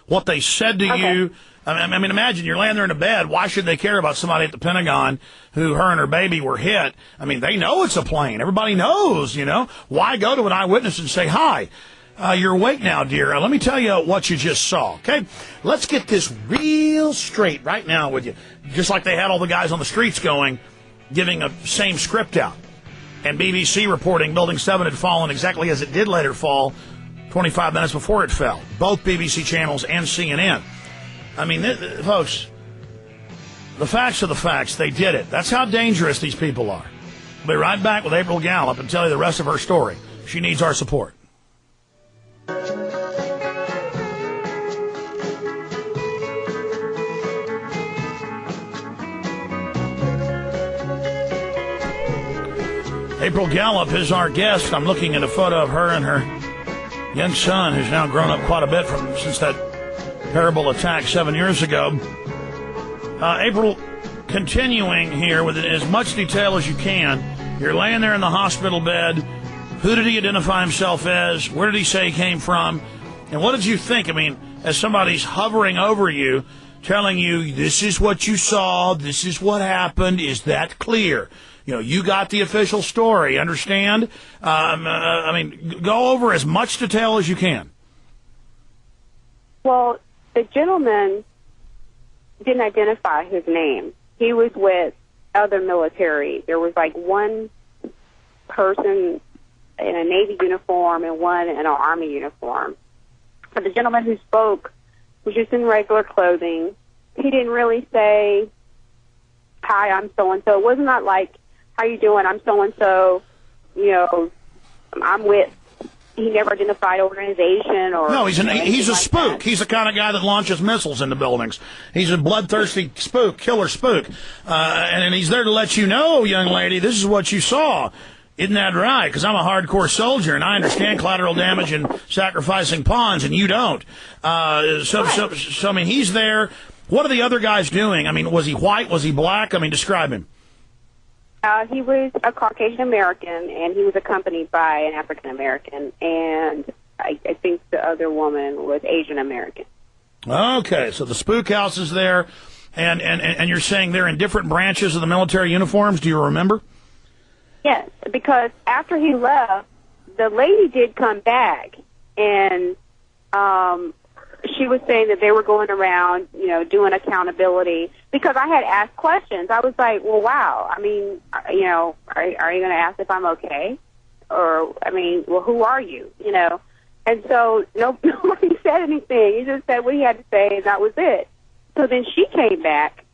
what they said to you. I mean, imagine you're laying there in a bed. Why should they care about somebody at the Pentagon who her and her baby were hit? I mean, they know it's a plane. Everybody knows, you know. Why go to an eyewitness and say, hi, you're awake now, dear. Let me tell you what you just saw, okay? Let's get this real straight right now with you. Just like they had all the guys on the streets going, giving a same script out. And BBC reporting Building 7 had fallen exactly as it did later fall 25 minutes before it fell. Both BBC channels and CNN. I mean, folks, the facts are the facts. They did it. That's how dangerous these people are. We'll be right back with April Gallop and tell you the rest of her story. She needs our support. April Gallop is our guest. I'm looking at a photo of her and her young son, who's now grown up quite a bit since that terrible attack 7 years ago. April, continuing here with as much detail as you can. You're laying there in the hospital bed. Who did he identify himself as? Where did he say he came from? And what did you think? I mean, as somebody's hovering over you, telling you, this is what you saw, this is what happened, is that clear? You know, you got the official story, understand? I mean, go over as much detail as you can. Well, the gentleman didn't identify his name. He was with other military. There was like one person in a Navy uniform and one in an Army uniform. But the gentleman who spoke was just in regular clothing. He didn't really say, hi, I'm so-and-so. It was not like, how you doing? I'm so-and-so. You know, I'm with... He never identified organization or... No, he's a spook. That. He's the kind of guy that launches missiles into buildings. He's a bloodthirsty spook, killer spook. And he's there to let you know, young lady, this is what you saw. Isn't that right? Because I'm a hardcore soldier, and I understand collateral damage and sacrificing pawns, and you don't. So, I mean, he's there. What are the other guys doing? I mean, was he white? Was he black? I mean, describe him. He was a Caucasian American, and he was accompanied by an African American, and I think the other woman was Asian American. Okay, so the spook house is there, and you're saying they're in different branches of the military uniforms. Do you remember? Yes, because after he left, the lady did come back, and she was saying that they were going around, you know, doing accountability. Because I had asked questions. I was like, well, wow. I mean, you know, are you going to ask if I'm okay? Or, I mean, well, who are you? You know? And so nobody said anything. He just said what he had to say, and that was it. So then she came back,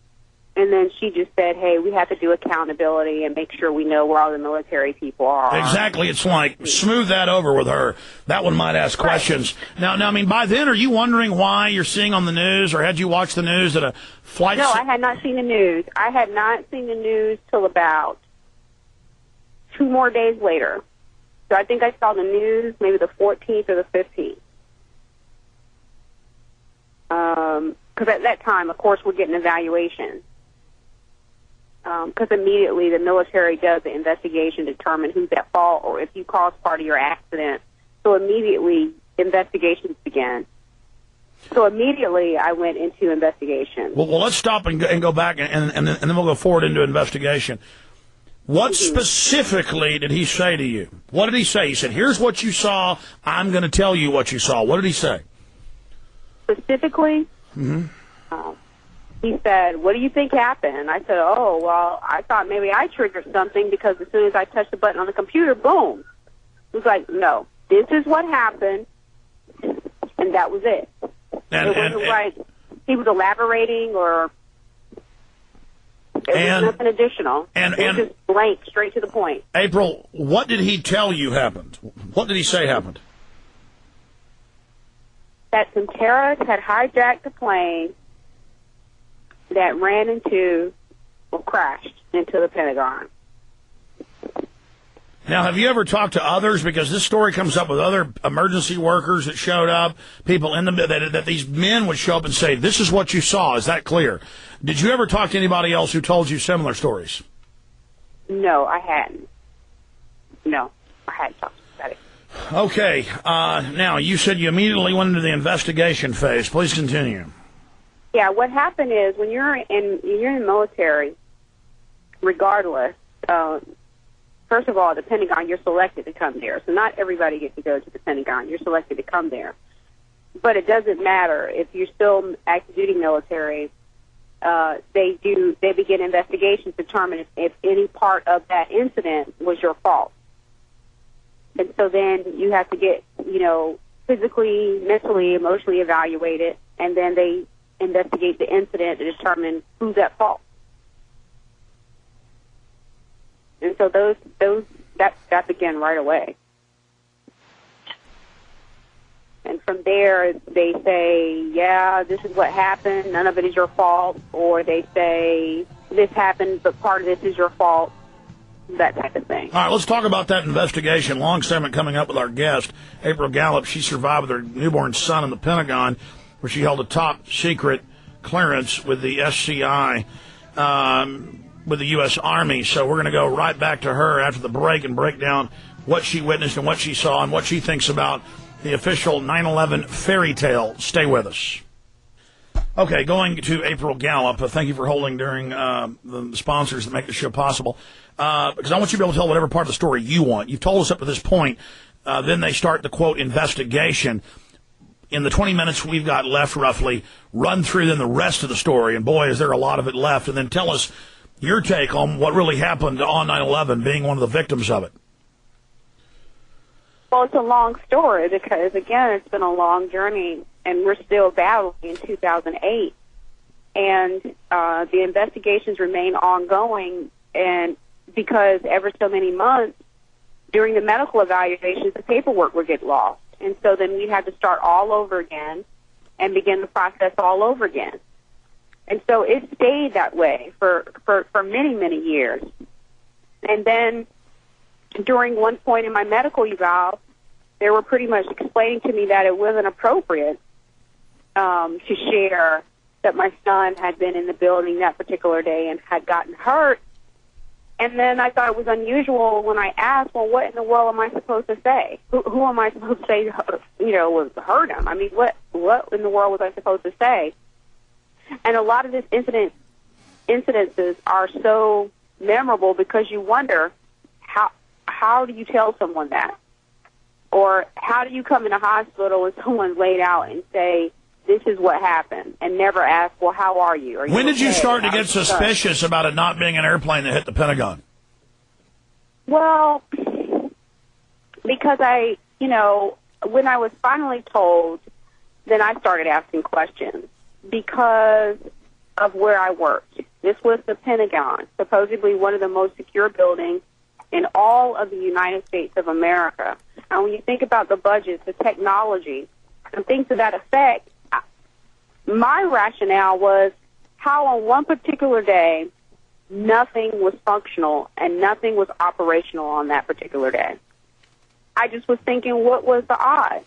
and then she just said, hey, we have to do accountability and make sure we know where all the military people are. Exactly. It's like, smooth that over with her. That one might ask questions. Now, I mean, by then, are you wondering why you're seeing on the news, or had you watched the news that a flight... No, I had not seen the news. I had not seen the news till about 2 more days later. So I think I saw the news maybe the 14th or the 15th. Because at that time, of course, we're getting evaluation. Because immediately the military does the investigation, determine who's at fault or if you caused part of your accident. So immediately investigations began. So immediately I went into investigation. Well, let's stop and go back, and then we'll go forward into investigation. What specifically did he say to you? What did he say? He said, here's what you saw. I'm going to tell you what you saw. What did he say? Specifically? He said, what do you think happened? And I said, oh, well, I thought maybe I triggered something because as soon as I touched the button on the computer, boom. He was like, no, this is what happened, and that was it. It wasn't like he was elaborating or there was nothing additional. It was just blank, straight to the point. April, what did he tell you happened? What did he say happened? That some terrorists had hijacked a plane that ran into or crashed into the Pentagon. Now, have you ever talked to others? Because this story comes up with other emergency workers that showed up, people in that these men would show up and say, this is what you saw. Is that clear? Did you ever talk to anybody else who told you similar stories? No, I hadn't. No, I hadn't talked about it. Okay. Now, you said you immediately went into the investigation phase. Please continue. Yeah, what happened is when you're in the military, regardless, first of all, the Pentagon, you're selected to come there. So not everybody gets to go to the Pentagon. You're selected to come there. But it doesn't matter. If you're still active duty military, they begin investigations to determine if any part of that incident was your fault. And so then you have to get, physically, mentally, emotionally evaluated, and then they investigate the incident to determine who's at fault. And so that began right away. And from there, they say, yeah, this is what happened, none of it is your fault, or they say, this happened, but part of this is your fault, that type of thing. All right, let's talk about that investigation. Long segment coming up with our guest, April Gallop. She survived with her newborn son in the Pentagon, where she held a top-secret clearance with the SCI, with the U.S. Army. So we're going to go right back to her after the break and break down what she witnessed and what she saw and what she thinks about the official 9/11 fairy tale. Stay with us. Okay, going to April Gallop. Thank you for holding during the sponsors that make the show possible. Because I want you to be able to tell whatever part of the story you want. You've told us up to this point. Then they start the, quote, investigation. In the 20 minutes we've got left, roughly, run through then the rest of the story. And, boy, is there a lot of it left. And then tell us your take on what really happened on 9/11, being one of the victims of it. Well, it's a long story because, again, it's been a long journey, and we're still battling in 2008. And the investigations remain ongoing, and because every so many months, during the medical evaluations, the paperwork would get lost. And so then we had to start all over again and begin the process all over again. And so it stayed that way for many, many years. And then during one point in my medical eval, they were pretty much explaining to me that it wasn't appropriate to share that my son had been in the building that particular day and had gotten hurt. And then I thought it was unusual when I asked, well, what in the world am I supposed to say? Who am I supposed to say, was hurt him? I mean, what in the world was I supposed to say? And a lot of these incidences are so memorable because you wonder, how do you tell someone that? Or how do you come in a hospital and someone's laid out and say, this is what happened, and never ask, well, how are you? When did you start to get suspicious about it not being an airplane that hit the Pentagon? Well, because when I was finally told, then I started asking questions because of where I worked. This was the Pentagon, supposedly one of the most secure buildings in all of the United States of America. And when you think about the budgets, the technology, and things to that effect, my rationale was how on one particular day nothing was functional and nothing was operational on that particular day. I just was thinking, what was the odds?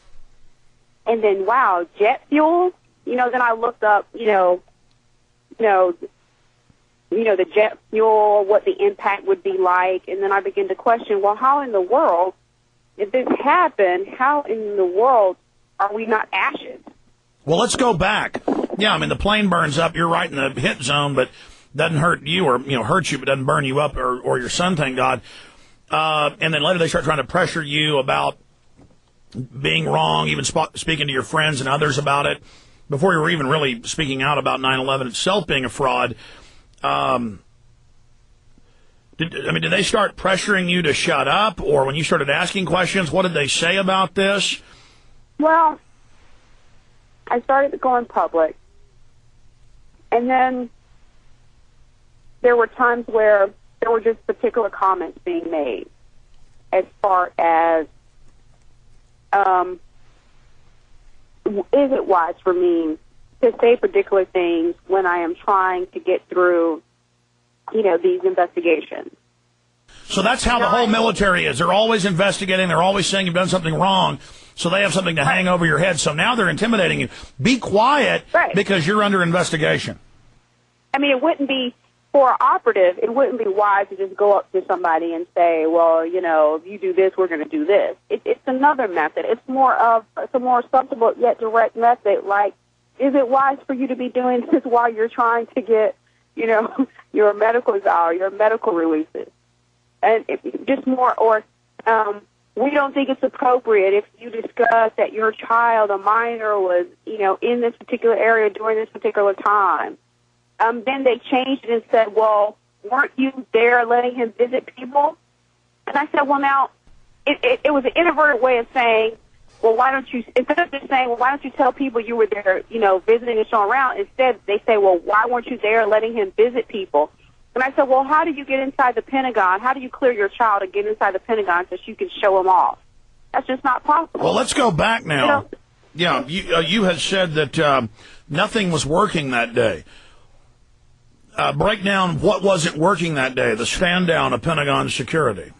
And then, wow, jet fuel? Then I looked up, the jet fuel, what the impact would be like, and then I began to question, well, how in the world, if this happened, how in the world are we not ashes? Well, let's go back. Yeah, I mean, the plane burns up. You're right in the hit zone, but doesn't hurt you or, hurt you, but doesn't burn you up or your son, thank God. And then later they start trying to pressure you about being wrong, even speaking to your friends and others about it, before you were even really speaking out about 9/11 itself being a fraud. Did they start pressuring you to shut up? Or when you started asking questions, what did they say about this? Well, I started going public. And then there were times where there were just particular comments being made as far as, is it wise for me to say particular things when I am trying to get through, these investigations? So that's how the whole military is. They're always investigating. They're always saying you've done something wrong. So they have something to hang over your head. So now they're intimidating you. Be quiet because you're under investigation. I mean, it wouldn't be for an operative, it wouldn't be wise to just go up to somebody and say, well, you know, if you do this, we're going to do this. It's another method. It's a more subtle yet direct method. Like, is it wise for you to be doing this while you're trying to get, you know, your medical your medical releases? And just more, or we don't think it's appropriate if you discuss that your child, a minor, was, you know, in this particular area during this particular time. Then they changed it and said, well, weren't you there letting him visit people? And I said, well, now, it was an inadvertent way of saying, well, why don't you, instead of just saying, well, why don't you tell people you were there, you know, visiting and showing around, instead they say, well, why weren't you there letting him visit people? And I said, well, how do you get inside the Pentagon? How do you clear your child and get inside the Pentagon so you can show him off? That's just not possible. Well, let's go back now. You know, Yeah, you had said that nothing was working that day. Break down what wasn't working that day, the stand down of Pentagon security.